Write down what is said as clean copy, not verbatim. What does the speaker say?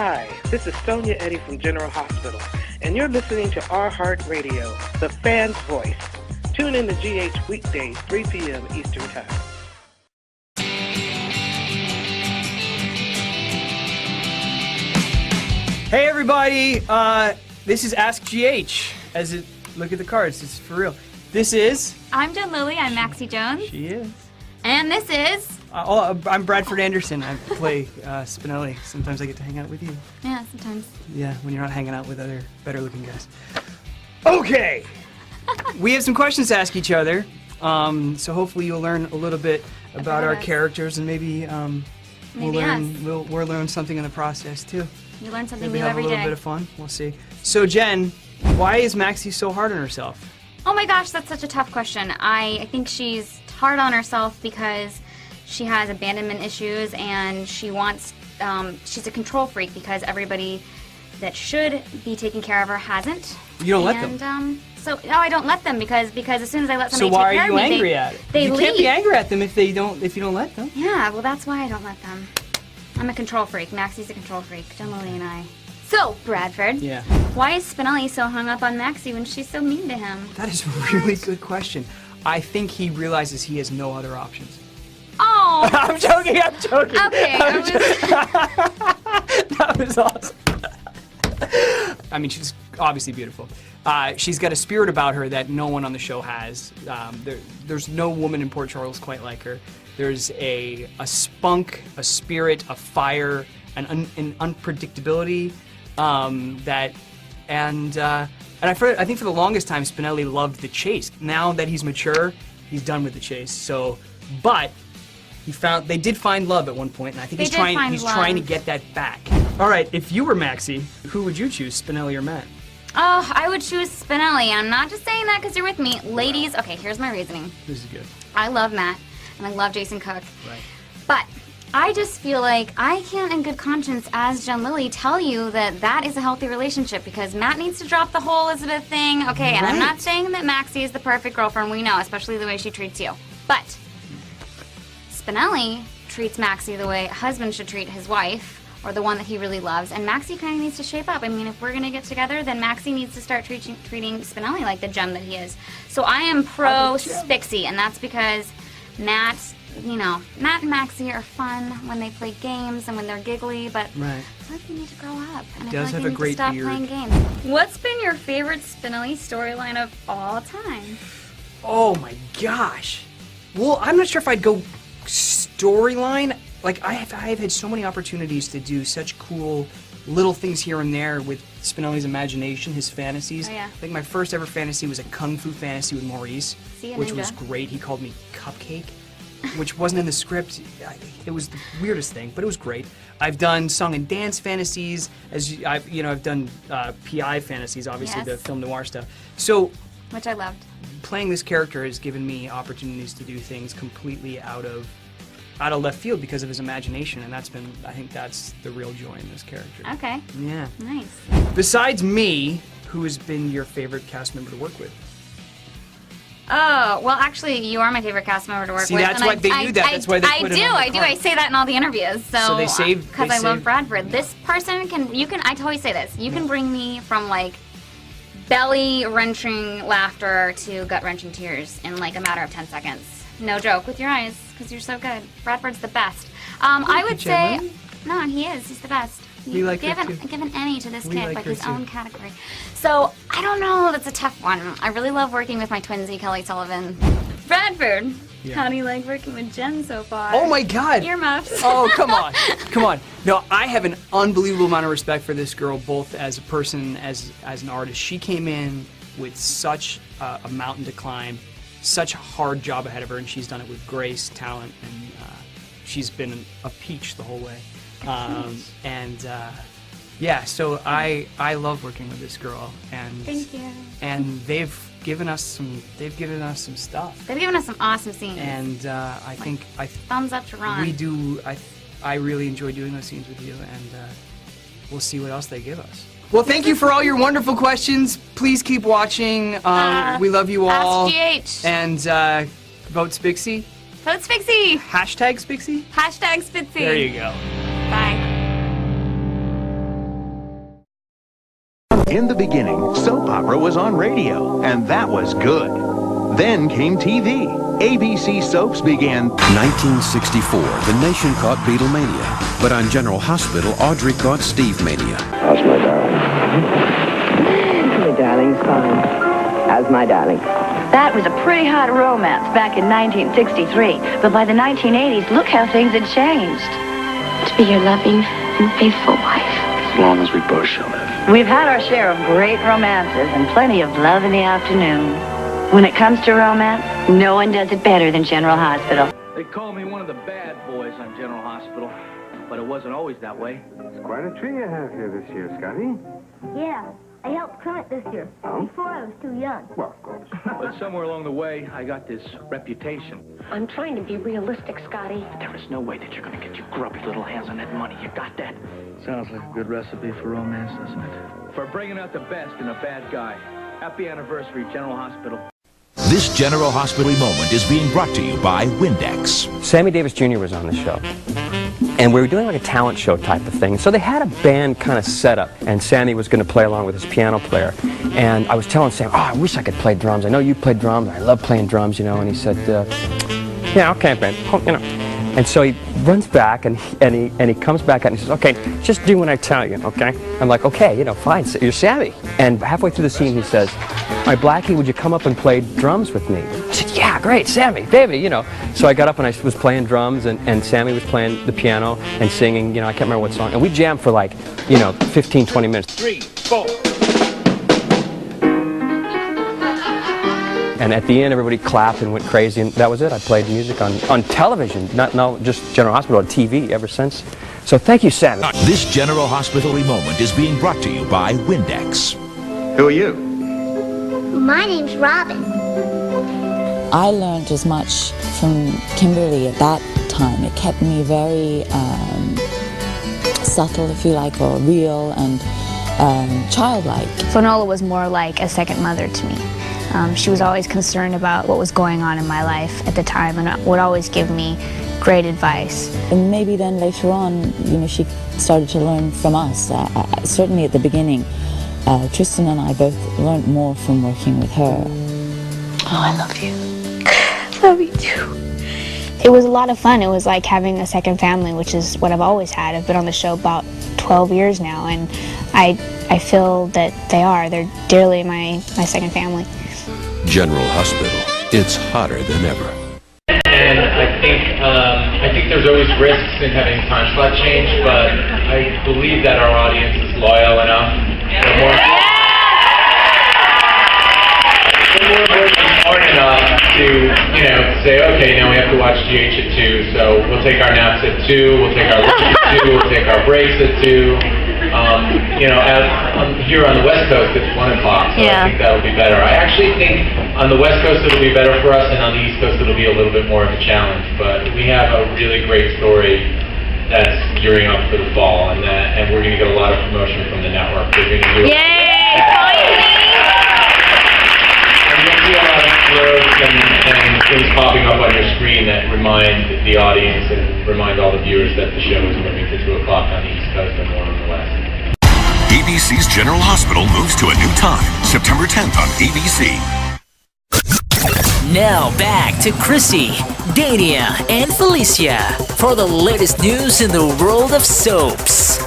Hi, this is Sonia Eddy from General Hospital, and you're listening to Our Heart Radio, the fan's voice. Tune in to GH weekdays, 3 p.m. Eastern Time. Hey everybody, this is Ask GH. Look at the cards, it's for real. This is... I'm Jen Lilly, I'm Maxie Jones. She is. And this is... I'm Bradford Anderson, I play Spinelli. Sometimes I get to hang out with you. Yeah, sometimes. Yeah, when you're not hanging out with other better looking guys. Okay! We have some questions to ask each other, so hopefully you'll learn a little bit about our characters, and maybe we'll learn something in the process too. You learn something Maybe new have every a little day. bit of fun. We'll see. So Jen, why is Maxie so hard on herself? Oh my gosh, that's such a tough question. I think she's hard on herself because she has abandonment issues and she wants, she's a control freak because everybody that should be taking care of her hasn't. You don't let them. I don't let them because as soon as I let somebody So why take care are you of me, angry at it? they You leave. can't be angry at them if you don't let them. Yeah, well that's why I don't let them. I'm a control freak. Maxie's a control freak. Jen Lilly and I. So, Bradford. Yeah. Why is Spinelli so hung up on Maxie when she's so mean to him? That is a really good question. I think he realizes he has no other options. Oh! I'm joking. Okay, That was awesome. I mean, she's obviously beautiful. She's got a spirit about her that no one on the show has. There's no woman in Port Charles quite like her. There's a spunk, a spirit, a fire, an unpredictability I think for the longest time Spinelli loved the chase. Now that he's mature, he's done with the chase. So, but they did find love at one point, and I think he's trying to get that back. All right, if you were Maxie, who would you choose, Spinelli or Matt? Oh, I would choose Spinelli, and I'm not just saying that because you're with me. Ladies, okay, here's my reasoning. This is good. I love Matt, and I love Jason Cook. Right. But I just feel like I can't in good conscience, as Jen Lilly, tell you that is a healthy relationship because Matt needs to drop the whole Elizabeth thing. Okay, and I'm not saying that Maxie is the perfect girlfriend, we know, especially the way she treats you. But Spinelli treats Maxie the way a husband should treat his wife, or the one that he really loves, and Maxie kind of needs to shape up. I mean, if we're going to get together, then Maxie needs to start treating Spinelli like the gem that he is. So I am pro Spixie, and that's because Matt and Maxie are fun when they play games and when they're giggly, but I feel like they need to grow up. And I feel like they need to stop playing games. What's been your favorite Spinelli storyline of all time? Oh my gosh. Well, I'm not sure if I'd go storyline. Like, I've had so many opportunities to do such cool little things here and there with Spinelli's imagination, his fantasies. Oh, yeah. I think my first ever fantasy was a kung fu fantasy with Maurice, which was great. He called me Cupcake, which wasn't in the script. It was the weirdest thing, but it was great. I've done song and dance fantasies, I've done PI fantasies, obviously, the film noir stuff. So, which I loved. Playing this character has given me opportunities to do things completely out of left field because of his imagination, and I think that's the real joy in this character. Okay. Yeah. Nice. Besides me, who has been your favorite cast member to work with? Oh, well, actually, you are my favorite cast member to work with. See, that's why they knew that. That's why they put it on the card. I say that in all the interviews. So they saved... Because I love Bradford. This person I always say this, you can bring me from, like, belly-wrenching laughter to gut-wrenching tears in, like, a matter of 10 seconds. No joke, with your eyes, because you're so good. Bradford's the best. I would say... No, he is. He's the best. We like her too. Give an Emmy to this kid, like his own too. category. So, I don't know. That's a tough one. I really love working with my twinsy, Kelly Sullivan. Bradford, how do you like working with Jen so far? Oh my God! Earmuffs. Oh, come on. Come on. No, I have an unbelievable amount of respect for this girl, both as a person, as an artist. She came in with such a mountain to climb, such a hard job ahead of her, and she's done it with grace, talent, and she's been a peach the whole way. So I love working with this girl, and thank you. And they've given us some stuff. They've given us some awesome scenes. And I think thumbs up to Ron. We do. I really enjoy doing those scenes with you, and we'll see what else they give us. Well, thank you for all your wonderful questions. Please keep watching. We love you all. Ask GH. And vote Spixie. Vote Spixie. Hashtag Spixie. Hashtag Spixie. There you go. Bye. In the beginning, soap opera was on radio, and that was good. Then came TV. ABC soaps began. 1964, the nation caught Beatlemania. But on General Hospital, Audrey caught Steve-mania. How's my darling? My darling's fine. How's my darling? That was a pretty hot romance back in 1963. But by the 1980s, look how things had changed. To be your loving and faithful wife. As long as we both shall live. We've had our share of great romances and plenty of love in the afternoon. When it comes to romance, no one does it better than General Hospital. They call me one of the bad boys on General Hospital, but it wasn't always that way. It's quite a tree you have here this year, Scotty. Yeah, I helped trim it this year. Oh? Before I was too young. Well, of course. But somewhere along the way, I got this reputation. I'm trying to be realistic, Scotty. There is no way that you're going to get your grubby little hands on that money. You got that? Sounds like a good recipe for romance, doesn't it? For bringing out the best in a bad guy. Happy anniversary, General Hospital. This General Hospital moment is being brought to you by Windex. Sammy Davis Jr. was on the show, and we were doing like a talent show type of thing. So they had a band kind of set up, and Sammy was going to play along with his piano player. And I was telling Sam, oh, I wish I could play drums. I know you play drums. I love playing drums, you know. And he said, yeah, okay, man. Oh, you know. And so he runs back, and he comes back out and he says, okay, just do what I tell you, okay? I'm like, okay, you know, fine, so you're Sammy. And halfway through the scene, he says, all right, Blackie, would you come up and play drums with me? I said, yeah, great, Sammy, baby, you know. So I got up and I was playing drums, and Sammy was playing the piano and singing, you know, I can't remember what song. And we jammed for like, you know, 15, 20 minutes. 3, 4. And at the end, everybody clapped and went crazy, and that was it. I played music on television, not just General Hospital, on TV ever since. So thank you, Sammy. This General Hospital moment is being brought to you by Windex. Who are you? My name's Robin. I learned as much from Kimberly at that time. It kept me very subtle, if you like, or real and childlike. Finola was more like a second mother to me. She was always concerned about what was going on in my life at the time and would always give me great advice. And maybe then later on, you know, she started to learn from us. Certainly at the beginning, Tristan and I both learned more from working with her. Oh, I love you. Love you too. It was a lot of fun. It was like having a second family, which is what I've always had. I've been on the show about 12 years now, and I feel that they are. They're dearly my second family. General Hospital. It's hotter than ever. And I think there's always risks in having time slot change, but I believe that our audience is loyal enough. They're more smart enough to, you know, say, okay, now we have to watch GH at 2, so we'll take our naps at 2, we'll take our lunch at 2, we'll take our breaks at 2. You know, here on the West Coast it's 1 o'clock, so I think that'll be better. I actually think on the West Coast it'll be better for us, and on the East Coast it'll be a little bit more of a challenge. But we have a really great story that's gearing up for the fall, and we're going to get a lot of promotion from the network. We're going to do and you'll see a lot of words and things popping up on your screen that remind the audience and remind all the viewers that the show is moving to 2 o'clock on the East Coast and 1 on the West. ABC's General Hospital moves to a new time, September 10th on ABC. Now back to Chrissy, Dania, and Felicia for the latest news in the world of soaps.